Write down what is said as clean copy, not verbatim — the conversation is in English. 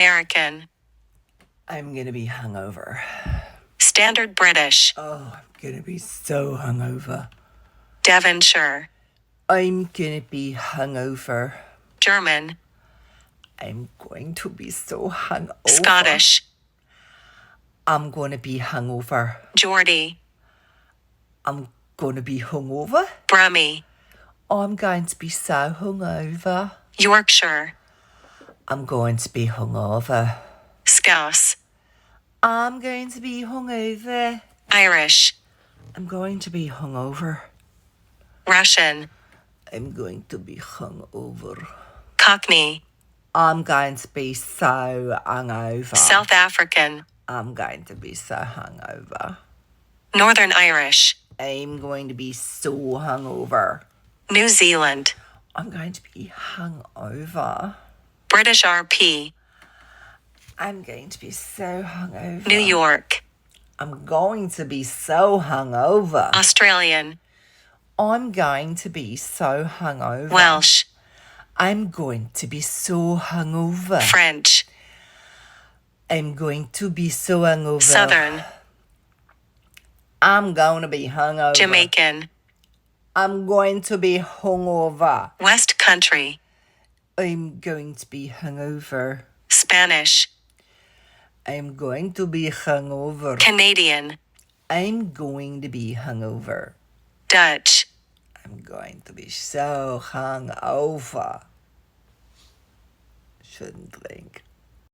American. I'm gonna be hungover. Standard British. Oh, I'm gonna be so hungover. Devonshire. I'm gonna be hungover. German. I'm going to be so hungover. Scottish. I'm gonna be hungover. Geordie. I'm gonna be hungover. Brummie. I'm going to be so hungover. Yorkshire. I'm going to be hungover. Scouse. I'm going to be hungover. Irish. I'm going to be hungover. Russian. I'm going to be hungover. Cockney. I'm going to be so hungover. South African. I'm going to be so hungover. Northern Irish. I'm going to be so hungover. New Zealand. I'm going to be hungover. British RP. I'm going to be so hungover. New York. I'm going to be so hungover. Australian. I'm going to be so hungover. Welsh. I'm going to be so hungover. French. I'm going to be so hungover. Southern. I'm going to be hungover. Jamaican. I'm going to be hungover. West Country. I'm going to be hungover. Spanish. I'm going to be hungover. Canadian. I'm going to be hungover. Dutch. I'm going to be so hungover. Shouldn't drink.